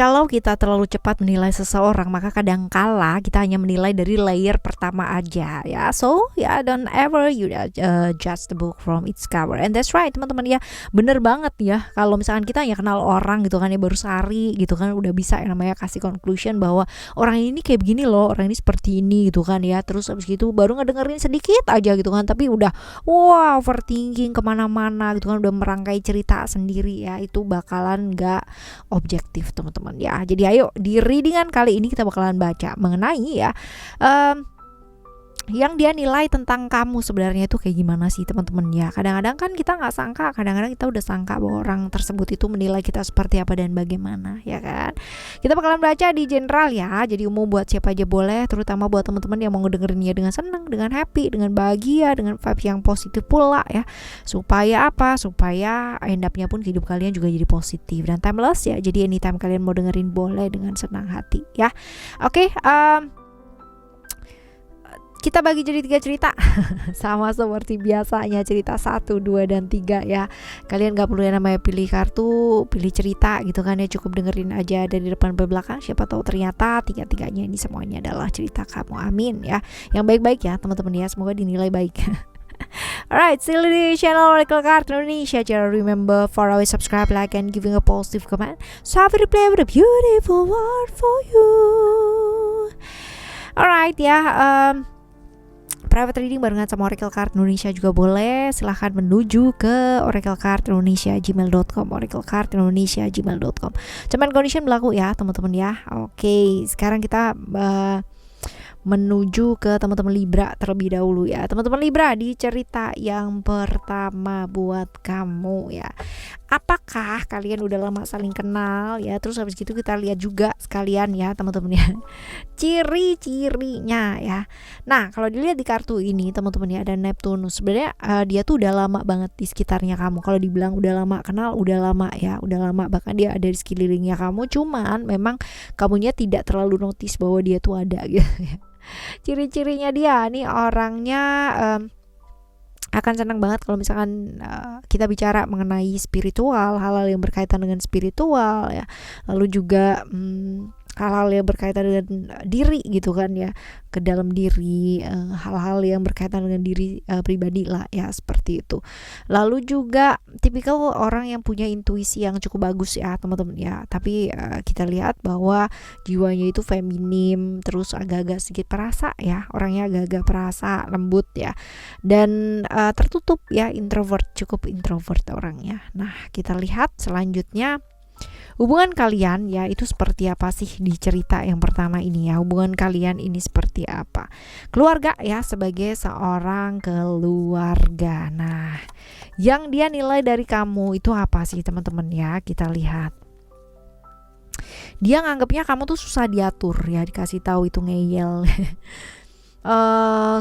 Kalau kita terlalu cepat menilai seseorang, maka kadangkala kita hanya menilai dari layer pertama aja ya. So ya, don't ever you judge the book from its cover. And that's right teman-teman ya, bener banget ya. Kalau misalkan kita hanya kenal orang gitu kan ya, baru sehari gitu kan udah bisa yang namanya kasih conclusion bahwa orang ini kayak begini loh, orang ini seperti ini gitu kan ya. Terus abis gitu baru ngedengerin sedikit aja gitu kan, tapi udah wow overthinking kemana-mana gitu kan, udah merangkai cerita sendiri ya. Itu bakalan gak objektif teman-teman ya. Jadi ayo di readingan kali ini kita bakalan baca mengenai ya yang dia nilai tentang kamu sebenarnya itu kayak gimana sih teman-teman ya. Kadang-kadang kan kita nggak sangka, kadang-kadang kita udah sangka bahwa orang tersebut itu menilai kita seperti apa dan bagaimana ya kan. Kita bakalan baca di general ya, jadi umum buat siapa aja boleh, terutama buat teman-teman yang mau ngedengerinnya dengan senang, dengan happy, dengan bahagia, dengan vibes yang positif pula ya. Supaya apa? Supaya end up-nya pun hidup kalian juga jadi positif dan timeless ya. Jadi anytime kalian mau dengerin boleh dengan senang hati ya. Oke, kita bagi jadi 3 cerita sama seperti biasanya, cerita 1, 2, dan 3 ya. Kalian gak perlu yang namanya pilih kartu, pilih cerita gitu kan ya, cukup dengerin aja dari depan ke belakang. Siapa tahu ternyata 3-3-nya ini semuanya adalah cerita kamu, amin ya. Yang baik-baik ya teman-teman ya, semoga dinilai baik. Alright, still di channel Oracle Card Indonesia. Jangan remember for always subscribe, like, and giving a positive comment. So I will play with a beautiful word for you. Alright ya, private reading barengan sama Oracle Card Indonesia juga boleh. Silahkan menuju ke oraclecardindonesia@gmail.com, oraclecardindonesia@gmail.com. Cuman condition berlaku ya teman-teman ya. Oke, sekarang kita menuju ke teman-teman Libra terlebih dahulu ya. Teman-teman Libra, di cerita yang pertama buat kamu ya. Apakah kalian udah lama saling kenal ya? Terus habis gitu kita lihat juga sekalian ya teman-teman ya, ciri-cirinya ya. Nah, kalau dilihat di kartu ini teman-teman ya, ada Neptunus. Sebenarnya dia tuh udah lama banget di sekitarnya kamu. Kalau dibilang udah lama kenal, udah lama ya, udah lama, bahkan dia ada di sekelilingnya kamu. Cuman memang kamunya tidak terlalu notice bahwa dia tuh ada gitu ya. Ciri-cirinya dia nih orangnya akan senang banget kalau misalkan kita bicara mengenai spiritual, hal-hal yang berkaitan dengan spiritual ya. Lalu juga hal-hal yang berkaitan dengan diri gitu kan ya, ke dalam diri, hal-hal yang berkaitan dengan diri pribadi lah ya, seperti itu. Lalu juga tipikal orang yang punya intuisi yang cukup bagus ya teman-teman ya, tapi kita lihat bahwa jiwanya itu feminim, terus agak-agak sedikit perasa ya, orangnya agak-agak perasa, lembut ya, dan tertutup ya, introvert, cukup introvert orangnya. Nah, kita lihat selanjutnya hubungan kalian ya itu seperti apa sih di cerita yang pertama ini ya. Hubungan kalian ini seperti apa? Keluarga ya, sebagai seorang keluarga. Nah, yang dia nilai dari kamu itu apa sih teman-teman ya? Kita lihat. Dia nganggapnya kamu tuh susah diatur ya, dikasih tahu itu ngeyel.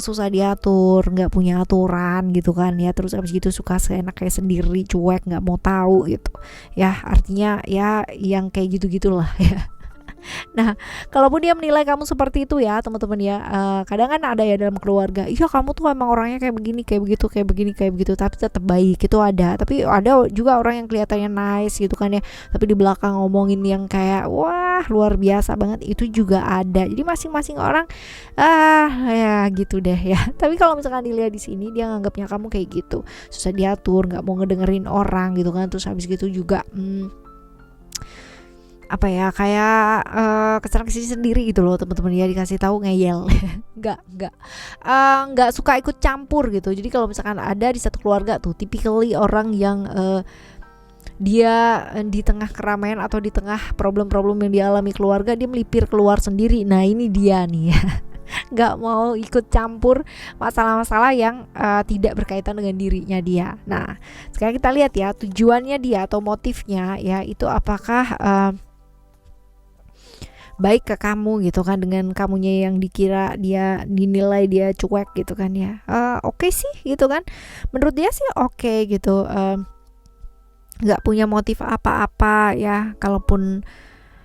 Susah diatur, nggak punya aturan gitu kan ya. Terus abis gitu suka seenaknya sendiri, cuek, nggak mau tahu gitu ya. Artinya ya yang kayak gitu-gitulah ya. Nah, kalaupun dia menilai kamu seperti itu ya teman-teman ya, kadang kan ada ya dalam keluarga, iya kamu tuh emang orangnya kayak begini, kayak begitu, kayak begini, kayak begitu, tapi tetap baik, itu ada. Tapi ada juga orang yang kelihatannya nice gitu kan ya, tapi di belakang ngomongin yang kayak wah luar biasa banget, itu juga ada. Jadi masing-masing orang ya gitu deh ya. Tapi kalau misalkan dilihat di sini, dia nganggapnya kamu kayak gitu, susah diatur, nggak mau ngedengerin orang gitu kan. Terus habis gitu juga apa ya, kayak kesel sendiri gitu loh teman-teman ya, dikasih tahu ngeyel. nggak suka ikut campur gitu. Jadi kalau misalkan ada di satu keluarga tuh typically orang yang dia di tengah keramaian atau di tengah problem-problem yang dialami keluarga, dia melipir keluar sendiri. Nah, ini dia nih ya. Nggak mau ikut campur masalah-masalah yang tidak berkaitan dengan dirinya dia. Nah, sekarang kita lihat ya tujuannya dia atau motifnya ya, itu apakah baik ke kamu gitu kan, dengan kamunya yang dikira dia dinilai dia cuek gitu kan ya. Oke sih gitu kan, menurut dia sih oke gitu, nggak punya motif apa-apa ya. Kalaupun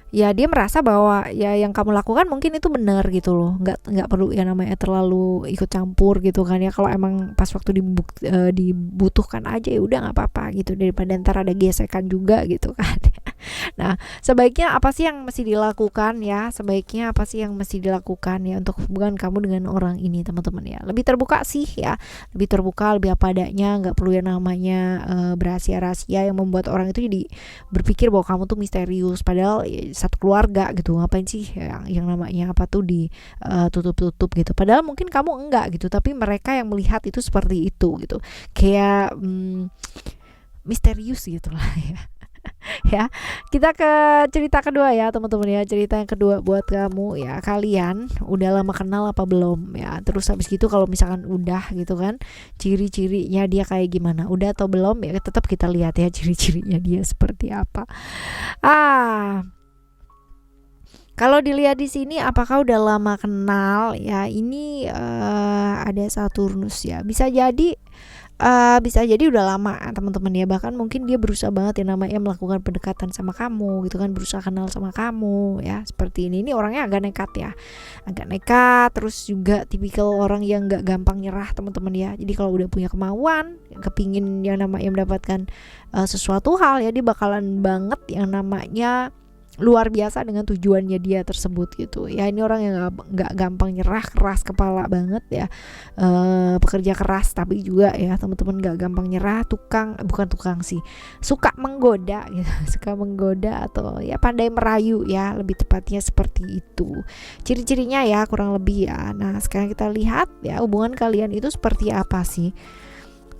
ya dia merasa bahwa ya yang kamu lakukan mungkin itu benar gitu loh, nggak perlu ya namanya terlalu ikut campur gitu kan ya. Kalau emang pas waktu dibutuhkan aja ya udah nggak apa-apa gitu, daripada ntar ada gesekan juga gitu kan. Nah, sebaiknya apa sih yang mesti dilakukan ya? Sebaiknya apa sih yang mesti dilakukan ya untuk hubungan kamu dengan orang ini, teman-teman ya? Lebih terbuka sih ya, lebih terbuka, lebih apa adanya, nggak perlu yang namanya berasia-rasia yang membuat orang itu jadi berpikir bahwa kamu tuh misterius. Padahal ya, satu keluarga gitu, ngapain sih yang namanya apa tuh tutup-tutup gitu. Padahal mungkin kamu enggak gitu, tapi mereka yang melihat itu seperti itu gitu, kayak misterius gitu lah ya. Ya, kita ke cerita kedua ya teman-teman ya. Cerita yang kedua buat kamu ya, kalian udah lama kenal apa belum ya. Terus habis gitu kalau misalkan udah gitu kan, ciri-cirinya dia kayak gimana, udah atau belum ya, tetap kita lihat ya ciri-cirinya dia seperti apa. Kalau dilihat di sini apakah udah lama kenal ya, ini ada Saturnus ya, bisa jadi udah lama teman-teman ya. Bahkan mungkin dia berusaha banget ya namanya melakukan pendekatan sama kamu gitu kan, berusaha kenal sama kamu ya, seperti ini orangnya agak nekat ya, agak nekat. Terus juga tipikal orang yang gak gampang nyerah teman-teman ya. Jadi kalau udah punya kemauan, kepingin yang namanya mendapatkan sesuatu hal ya, dia bakalan banget yang namanya luar biasa dengan tujuannya dia tersebut gitu ya. Ini orang yang nggak gampang nyerah, keras kepala banget ya, pekerja keras, tapi juga ya teman-teman nggak gampang nyerah, bukan tukang sih, suka menggoda gitu suka menggoda atau ya pandai merayu ya, lebih tepatnya seperti itu ciri-cirinya ya kurang lebih ya. Nah sekarang kita lihat ya hubungan kalian itu seperti apa sih,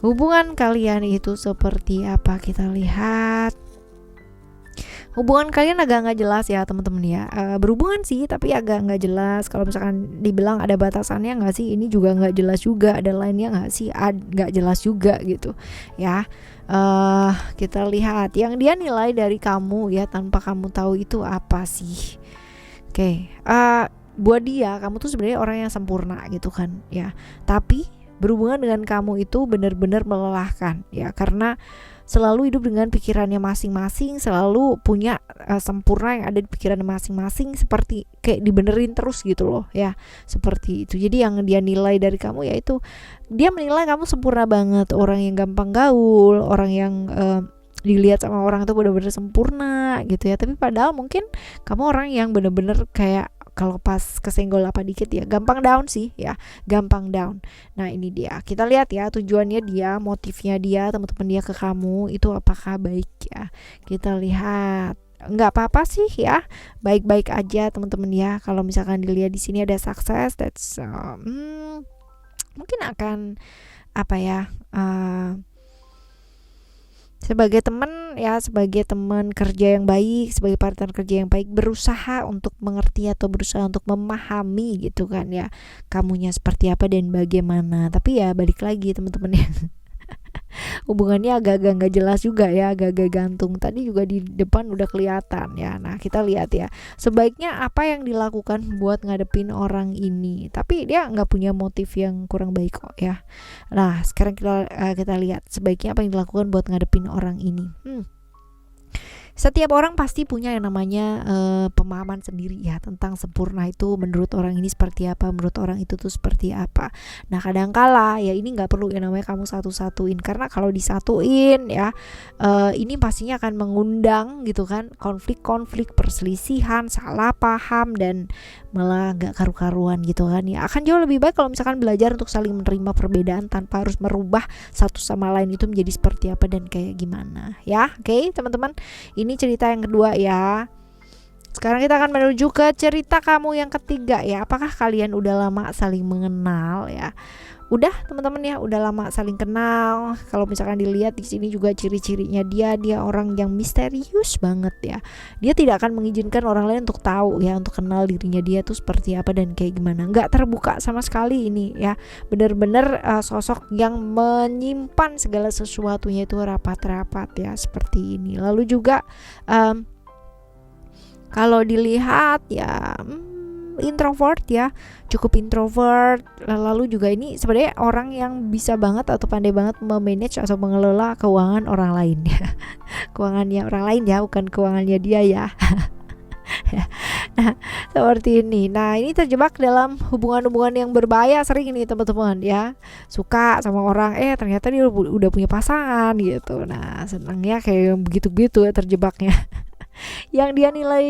hubungan kalian itu seperti apa. Kita lihat hubungan kalian agak nggak jelas ya teman-teman ya. Berhubungan sih tapi agak nggak jelas. Kalau misalkan dibilang ada batasannya nggak sih, ini juga nggak jelas juga. Ada lainnya nggak sih, nggak jelas juga gitu ya. Kita lihat yang dia nilai dari kamu ya tanpa kamu tahu itu apa sih. Oke, buat dia kamu tuh sebenarnya orang yang sempurna gitu kan ya, tapi berhubungan dengan kamu itu benar-benar melelahkan ya, karena selalu hidup dengan pikirannya masing-masing, selalu punya sempurna yang ada di pikirannya masing-masing, seperti kayak dibenerin terus gitu loh ya, seperti itu. Jadi yang dia nilai dari kamu yaitu dia menilai kamu sempurna banget, orang yang gampang gaul, orang yang dilihat sama orang itu benar-benar sempurna gitu ya. Tapi padahal mungkin kamu orang yang benar-benar kayak kalau pas kesenggol apa dikit ya gampang down sih ya, gampang down. Nah ini dia, kita lihat ya tujuannya dia, motifnya dia, teman-teman dia ke kamu itu apakah baik ya. Kita lihat nggak apa-apa sih ya, baik-baik aja teman-teman ya. Kalau misalkan dilihat di sini ada sukses, that's mungkin akan apa ya, sebagai teman ya, sebagai teman kerja yang baik, sebagai partner kerja yang baik, berusaha untuk mengerti atau berusaha untuk memahami gitu kan ya, kamunya seperti apa dan bagaimana. Tapi ya balik lagi teman-teman ya, hubungannya agak-agak nggak jelas juga ya, agak-agak gantung. Tadi juga di depan udah kelihatan ya. Nah kita lihat ya, sebaiknya apa yang dilakukan buat ngadepin orang ini. Tapi dia nggak punya motif yang kurang baik kok ya. Nah sekarang kita lihat sebaiknya apa yang dilakukan buat ngadepin orang ini. Setiap orang pasti punya yang namanya pemahaman sendiri ya tentang sempurna itu menurut orang ini seperti apa, menurut orang itu tuh seperti apa. Nah kadangkala ya ini nggak perlu yang namanya kamu satu-satuin, karena kalau disatuin ya ini pastinya akan mengundang gitu kan konflik-konflik, perselisihan, salah paham, dan malah nggak karu-karuan gitu kan ya. Akan jauh lebih baik kalau misalkan belajar untuk saling menerima perbedaan tanpa harus merubah satu sama lain itu menjadi seperti apa dan kayak gimana ya. Oke, teman-teman, ini cerita yang kedua ya. Sekarang kita akan menuju ke cerita kamu yang ketiga ya. Apakah kalian udah lama saling mengenal ya? Udah teman-teman ya, udah lama saling kenal. Kalau misalkan dilihat di sini juga ciri-cirinya dia orang yang misterius banget ya. Dia tidak akan mengizinkan orang lain untuk tahu ya, untuk kenal dirinya dia tuh seperti apa dan kayak gimana. Nggak terbuka sama sekali ini ya. Bener-bener sosok yang menyimpan segala sesuatunya itu rapat-rapat ya, seperti ini. Lalu juga kalau dilihat ya introvert ya, cukup introvert. Lalu juga ini sebenarnya orang yang bisa banget atau pandai banget memanage atau mengelola keuangan orang lain ya. Keuangannya orang lain ya, bukan keuangannya dia ya. Nah, seperti ini. Nah, ini terjebak dalam hubungan-hubungan yang berbahaya sering nih teman-teman ya. Suka sama orang, ternyata dia udah punya pasangan gitu. Nah, senangnya kayak begitu-begitu ya terjebaknya. Yang dia nilai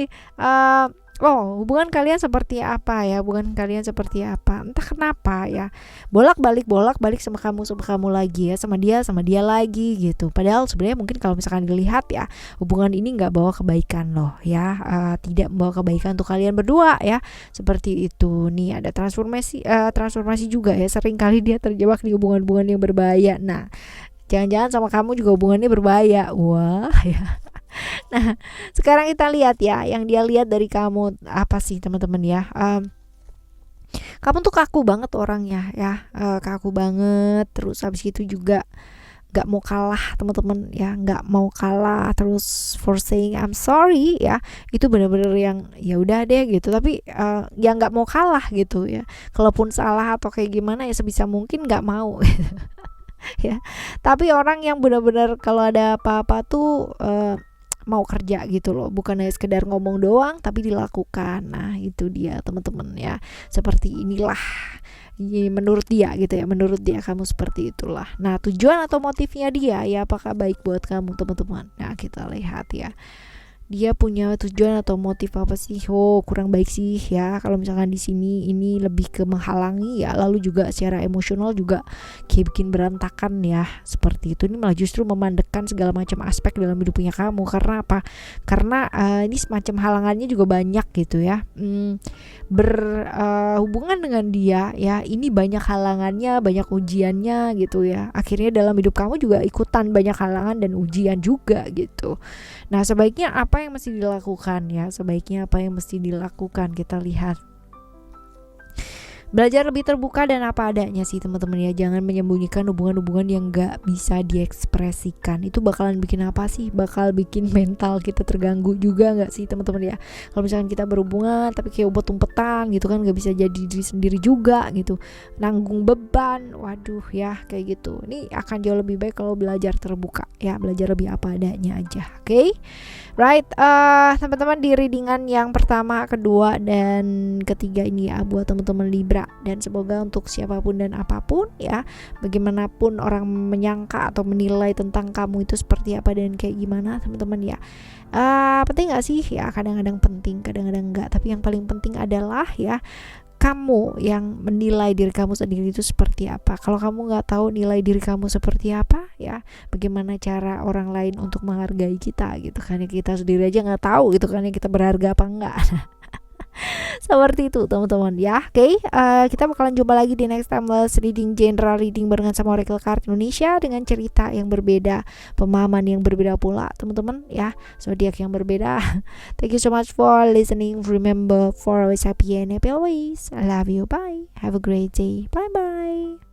hubungan kalian seperti apa ya, hubungan kalian seperti apa, entah kenapa ya, bolak balik sama kamu lagi ya, sama dia lagi gitu. Padahal sebenarnya mungkin kalau misalkan dilihat ya, hubungan ini nggak bawa kebaikan loh ya, tidak membawa kebaikan untuk kalian berdua ya, seperti itu. Nih ada transformasi juga ya, sering kali dia terjebak di hubungan-hubungan yang berbahaya. Nah, jangan-jangan sama kamu juga hubungannya berbahaya, wah ya. Nah, sekarang kita lihat ya, yang dia lihat dari kamu apa sih teman-teman ya? Kamu tuh kaku banget orangnya ya, kaku banget. Terus habis itu juga nggak mau kalah teman-teman ya, nggak mau kalah. Terus for saying I'm sorry ya, itu bener-bener yang ya udah deh gitu. Tapi ya nggak mau kalah gitu ya. Kalaupun salah atau kayak gimana ya sebisa mungkin nggak mau. Ya. Tapi orang yang benar-benar kalau ada apa-apa tuh mau kerja gitu loh, bukan hanya sekedar ngomong doang tapi dilakukan. Nah, itu dia teman-teman ya. Seperti inilah menurut dia gitu ya, menurut dia kamu seperti itulah. Nah, tujuan atau motifnya dia ya, apakah baik buat kamu teman-teman? Nah, kita lihat ya, dia punya tujuan atau motif apa sih? Kurang baik sih ya kalau misalkan di sini ini lebih ke menghalangi ya, lalu juga secara emosional juga kayak bikin berantakan ya, seperti itu. Ini malah justru memandekkan segala macam aspek dalam hidupnya kamu. Karena apa? Karena ini semacam halangannya juga banyak gitu ya. Berhubungan dengan dia ya, ini banyak halangannya, banyak ujiannya gitu ya. Akhirnya dalam hidup kamu juga ikutan banyak halangan dan ujian juga gitu. Nah, sebaiknya apa yang mesti dilakukan ya? Sebaiknya apa yang mesti dilakukan? Kita lihat. Belajar lebih terbuka dan apa adanya sih teman-teman ya. Jangan menyembunyikan hubungan-hubungan yang gak bisa diekspresikan. Itu bakalan bikin apa sih? Bakal bikin mental kita terganggu juga gak sih teman-teman ya. Kalau misalkan kita berhubungan tapi kayak umpet-umpetan gitu kan, gak bisa jadi diri sendiri juga gitu, nanggung beban, waduh ya kayak gitu. Ini akan jauh lebih baik kalau belajar terbuka ya, belajar lebih apa adanya aja. Oke? Right, teman-teman, di readingan yang pertama, kedua, dan ketiga ini ya buat teman-teman Libra. Dan semoga untuk siapapun dan apapun ya, bagaimanapun orang menyangka atau menilai tentang kamu itu seperti apa dan kayak gimana teman-teman ya, penting gak sih? Ya kadang-kadang penting, kadang-kadang enggak. Tapi yang paling penting adalah ya, kamu yang menilai diri kamu sendiri itu seperti apa. Kalau kamu nggak tahu nilai diri kamu seperti apa ya, bagaimana cara orang lain untuk menghargai kita gitu kan ya, kita sendiri aja nggak tahu gitu kan ya, kita berharga apa enggak. Seperti itu teman-teman ya. Oke, kita bakalan jumpa lagi di next timeless reading, general reading barengan sama Oracle Card Indonesia, dengan cerita yang berbeda, pemahaman yang berbeda pula teman-teman ya, zodiak yang berbeda. Thank you so much for listening. Remember, for always happy and happy always. I love you. Bye. Have a great day. Bye bye.